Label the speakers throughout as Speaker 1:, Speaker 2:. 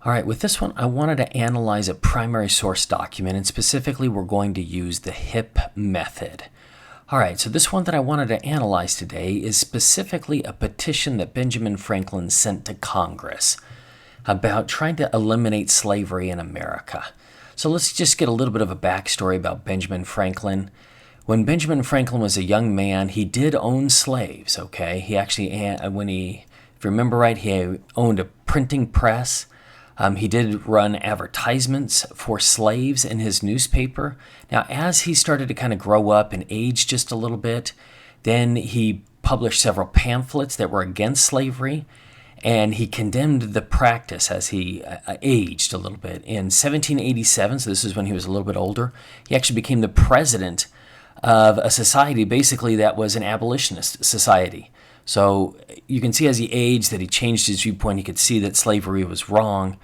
Speaker 1: All right, with this one, I wanted to analyze a primary source document, and specifically we're going to use the HIPP method. All right, so this one that I wanted to analyze today is specifically a petition that Benjamin Franklin sent to Congress about trying to eliminate slavery in America. So let's just get a little bit of a backstory about Benjamin Franklin. When Benjamin Franklin was a young man, he did own slaves, okay? He actually, if you remember right, he owned a printing press. He did run advertisements for slaves in his newspaper. Now, as he started to kind of grow up and age just a little bit, then he published several pamphlets that were against slavery, and he condemned the practice as he aged a little bit. In 1787, so this is when he was a little bit older, he actually became the president of a society basically that was an abolitionist society. So you can see as he aged that he changed his viewpoint. He could see that slavery was wrong.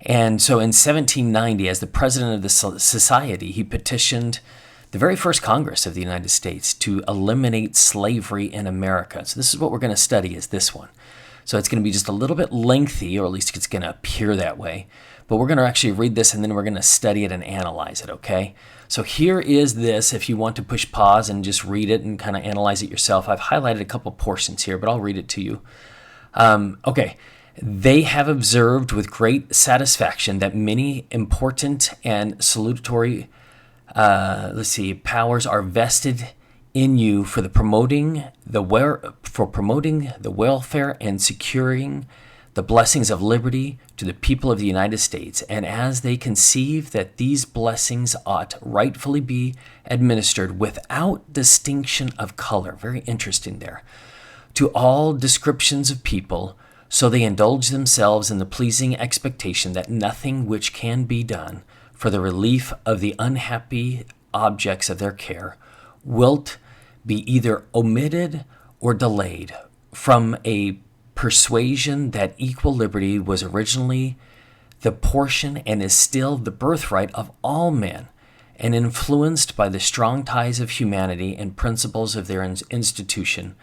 Speaker 1: And so in 1790, as the president of the society, he petitioned the very first Congress of the United States to eliminate slavery in America. So this is what we're going to study, is this one. So it's going to be just a little bit lengthy, or at least it's going to appear that way. But we're going to actually read this, and then we're going to study it and analyze it, okay? So here is this, if you want to push pause and just read it and kind of analyze it yourself. I've highlighted a couple portions here, but I'll read it to you. Okay. They have observed with great satisfaction that many important and salutary powers are vested in you for promoting the welfare and securing the blessings of liberty to the people of the United States, and as they conceive that these blessings ought rightfully be administered without distinction of color, very interesting there, to all descriptions of people, so they indulge themselves in the pleasing expectation that nothing which can be done for the relief of the unhappy objects of their care wilt be either omitted or delayed, from a persuasion that equal liberty was originally the portion and is still the birthright of all men, and influenced by the strong ties of humanity and principles of their institution,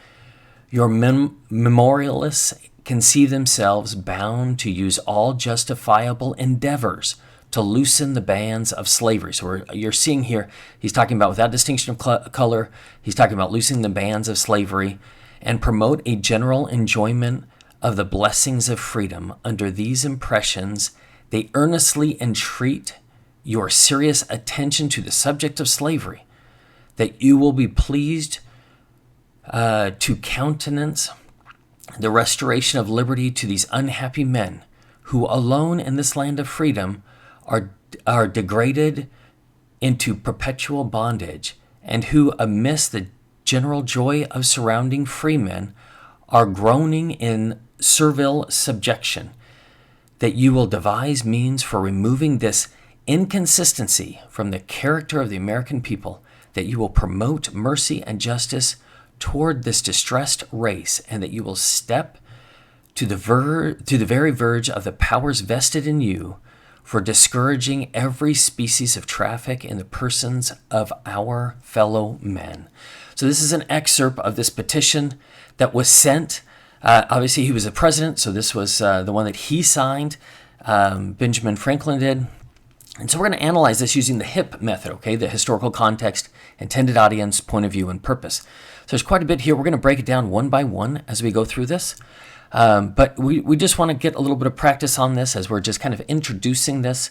Speaker 1: your memorialists conceive themselves bound to use all justifiable endeavors to loosen the bands of slavery. So you're seeing here, he's talking about without distinction of color, he's talking about loosening the bands of slavery, and promote a general enjoyment of the blessings of freedom. Under these impressions, they earnestly entreat your serious attention to the subject of slavery, that you will be pleased to countenance the restoration of liberty to these unhappy men, who alone in this land of freedom are degraded into perpetual bondage, and who, amidst the general joy of surrounding freemen, are groaning in servile subjection, that you will devise means for removing this inconsistency from the character of the American people, that you will promote mercy and justice toward this distressed race, and that you will step to the very verge of the powers vested in you for discouraging every species of traffic in the persons of our fellow men. So this is an excerpt of this petition that was sent. Obviously, he was the president, so this was the one that he signed. Benjamin Franklin did. And so we're going to analyze this using the HIPP method, okay? The historical context, intended audience, point of view, and purpose. So there's quite a bit here. We're going to break it down one by one as we go through this. But we just want to get a little bit of practice on this as we're just kind of introducing this.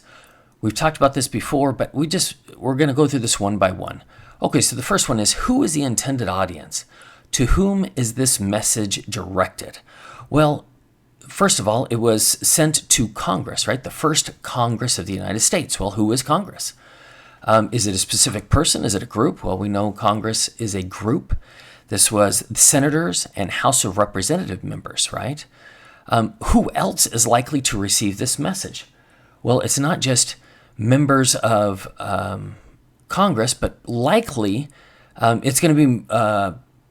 Speaker 1: We've talked about this before, but we're going to go through this one by one. Okay, so the first one is, who is the intended audience? To whom is this message directed? Well, first of all, it was sent to Congress, right? The first Congress of the United States. Well, who is Congress? Is it a specific person? Is it a group? Well, we know Congress is a group. This was senators and House of Representative members, right? Who else is likely to receive this message? Well, it's not just members of Congress, but likely it's going to be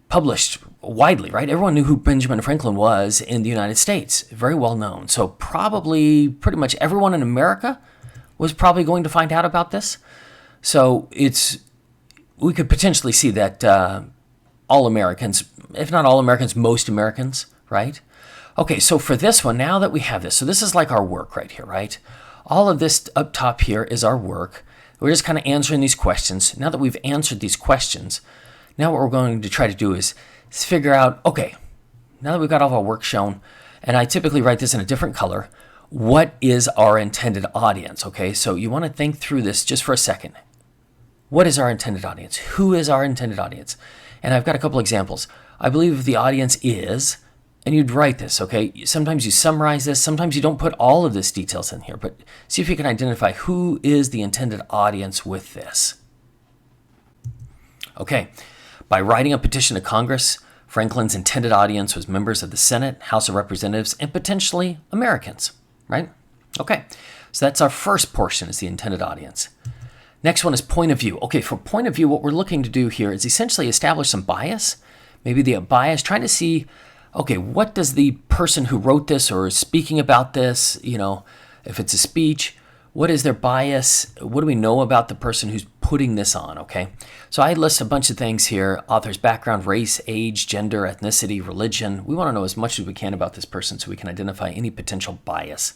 Speaker 1: published widely, right? Everyone knew who Benjamin Franklin was in the United States, very well known. So probably pretty much everyone in America was probably going to find out about this. So we could potentially see that all Americans, if not all Americans, most Americans, right? Okay, so for this one, now that we have this, so this is like our work right here, right? All of this up top here is our work. We're just kind of answering these questions. Now that we've answered these questions, now what we're going to try to do is figure out, okay, now that we've got all of our work shown, and I typically write this in a different color, what is our intended audience, okay? So you want to think through this just for a second. What is our intended audience? Who is our intended audience? And I've got a couple examples. I believe the audience is, and you'd write this, okay? Sometimes you summarize this. Sometimes you don't put all of this details in here, but see if you can identify who is the intended audience with this. Okay, by writing a petition to Congress, Franklin's intended audience was members of the Senate, House of Representatives, and potentially Americans, right? Okay, so that's our first portion, is the intended audience. Next one is point of view. Okay, for point of view, what we're looking to do here is essentially establish some bias, maybe the bias, trying to see, okay, what does the person who wrote this or is speaking about this, if it's a speech, what is their bias? What do we know about the person who's putting this on, okay? So I list a bunch of things here: author's background, race, age, gender, ethnicity, religion. We want to know as much as we can about this person so we can identify any potential bias.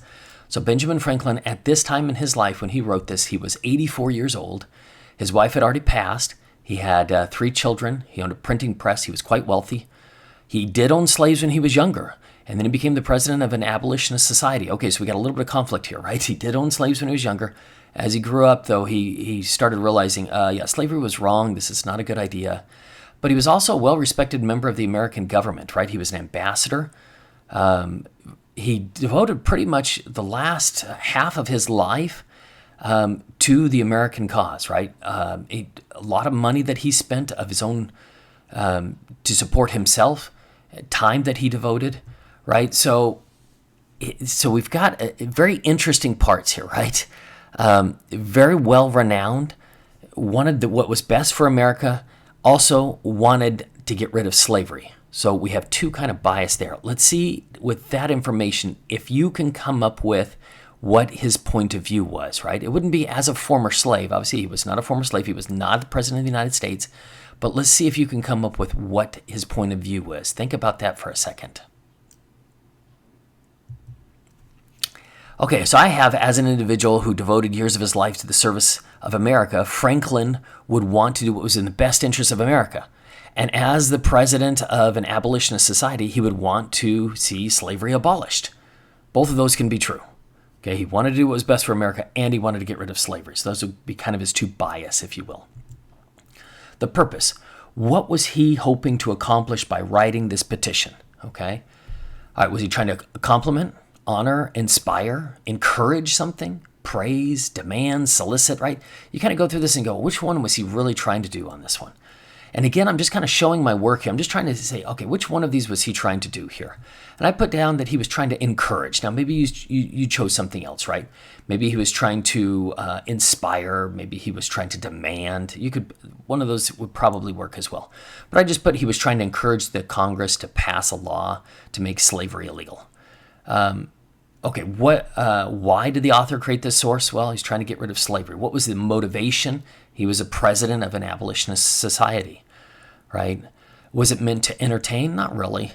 Speaker 1: So Benjamin Franklin, at this time in his life when he wrote this, he was 84 years old. His wife had already passed. He had 3 children. He owned a printing press. He was quite wealthy. He did own slaves when he was younger, and then he became the president of an abolitionist society. Okay, so we got a little bit of conflict here, right? He did own slaves when he was younger. As he grew up, though, he started realizing, slavery was wrong. This is not a good idea. But he was also a well-respected member of the American government, right? He was an ambassador. He devoted pretty much the last half of his life to the American cause, right? A lot of money that he spent of his own to support himself, time that he devoted, right? So we've got very interesting parts here, right? Very well renowned, wanted what was best for America, also wanted to get rid of slavery. So we have two kind of bias there. Let's see with that information if you can come up with what his point of view was, right? It wouldn't be as a former slave. Obviously, he was not a former slave. He was not the president of the United States. But let's see if you can come up with what his point of view was. Think about that for a second. Okay, so I have, as an individual who devoted years of his life to the service of America, Franklin would want to do what was in the best interest of America. And as the president of an abolitionist society, he would want to see slavery abolished. Both of those can be true. Okay, he wanted to do what was best for America, and he wanted to get rid of slavery. So those would be kind of his two bias, if you will. The purpose. What was he hoping to accomplish by writing this petition? Okay. All right, was he trying to compliment, honor, inspire, encourage something, praise, demand, solicit, right? You kind of go through this and go, which one was he really trying to do on this one? And again, I'm just kind of showing my work here. I'm just trying to say, okay, which one of these was he trying to do here? And I put down that he was trying to encourage. Now, maybe you chose something else, right? Maybe he was trying to inspire. Maybe he was trying to demand. One of those would probably work as well. But I just put he was trying to encourage the Congress to pass a law to make slavery illegal. Okay, why did the author create this source? Well, he's trying to get rid of slavery. What was the motivation? He was a president of an abolitionist society, right? Was it meant to entertain? Not really.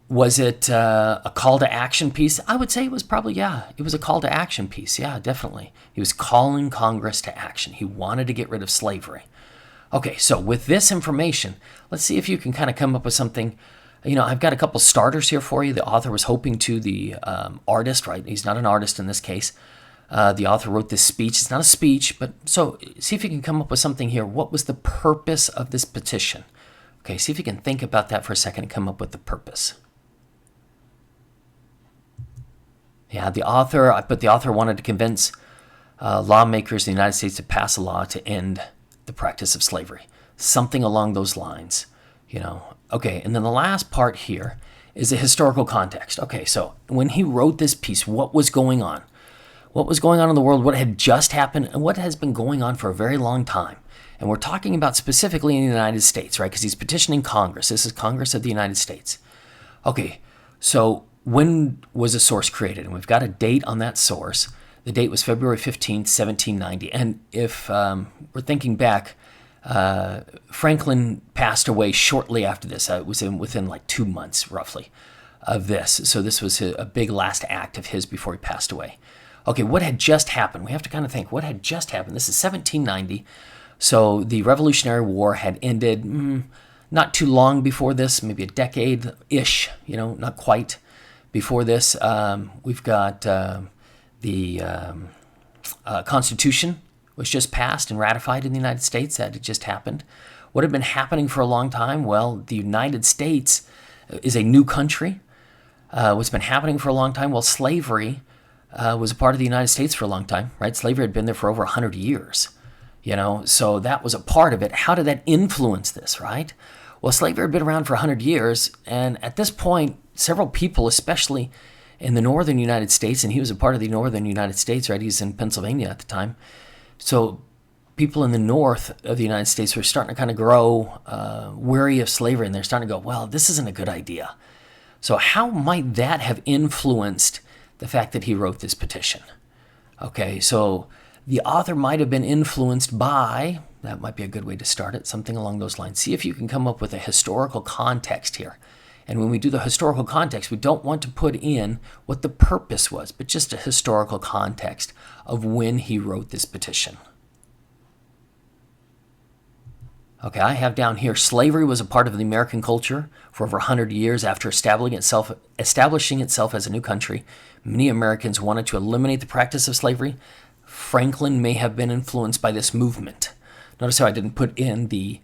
Speaker 1: Was it a call to action piece? I would say it was probably, it was a call to action piece. Yeah, definitely. He was calling Congress to action. He wanted to get rid of slavery. Okay, so with this information, let's see if you can kind of come up with something. I've got a couple starters here for you. The author was hoping to, the artist, right? He's not an artist in this case. The author wrote this speech. It's not a speech, but so see if you can come up with something here. What was the purpose of this petition? Okay, see if you can think about that for a second and come up with the purpose. Yeah, the author wanted to convince lawmakers in the United States to pass a law to end the practice of slavery. Something along those lines, Okay, and then the last part here is the historical context. Okay, so when he wrote this piece, what was going on? What was going on in the world? What had just happened? And what has been going on for a very long time? And we're talking about specifically in the United States, right? Because he's petitioning Congress. This is Congress of the United States. Okay, so when was a source created? And we've got a date on that source. The date was February 15th, 1790. And if we're thinking back, Franklin passed away shortly after this. It was within like 2 months, roughly. of this. So this was a big last act of his before he passed away. Okay, what had just happened? We have to kind of think, what had just happened? This is 1790. So the Revolutionary War had ended not too long before this, maybe a decade-ish, not quite before this. We've got the Constitution was just passed and ratified in the United States. That had just happened. What had been happening for a long time? Well, the United States is a new country. What's been happening for a long time? Well, slavery was a part of the United States for a long time, right? Slavery had been there for over 100 years, so that was a part of it. How did that influence this, right? Well, slavery had been around for 100 years, and at this point, several people, especially in the northern United States, and he was a part of the northern United States, right? He was in Pennsylvania at the time. So people in the north of the United States were starting to kind of grow weary of slavery, and they're starting to go, well, this isn't a good idea. So how might that have influenced the fact that he wrote this petition? Okay, so the author might have been influenced by, that might be a good way to start it, something along those lines. See if you can come up with a historical context here. And when we do the historical context, we don't want to put in what the purpose was, but just a historical context of when he wrote this petition. Okay, I have down here, slavery was a part of the American culture for over 100 years after establishing itself as a new country. Many Americans wanted to eliminate the practice of slavery. Franklin may have been influenced by this movement. Notice how I didn't put in the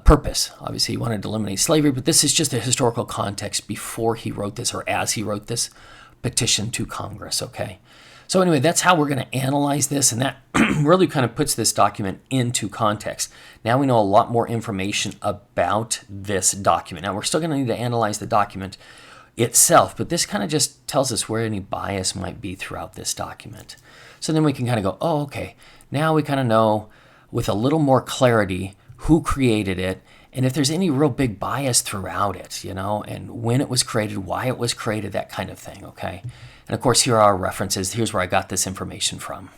Speaker 1: purpose. Obviously, he wanted to eliminate slavery, but this is just a historical context before he wrote this, or as he wrote this petition to Congress, okay? So anyway, that's how we're going to analyze this, and that really kind of puts this document into context. Now we know a lot more information about this document. Now we're still going to need to analyze the document itself, but this kind of just tells us where any bias might be throughout this document. So then we can kind of go, oh, okay, now we kind of know with a little more clarity who created it, and if there's any real big bias throughout it, and when it was created, why it was created, that kind of thing, okay? And of course, here are our references. Here's where I got this information from.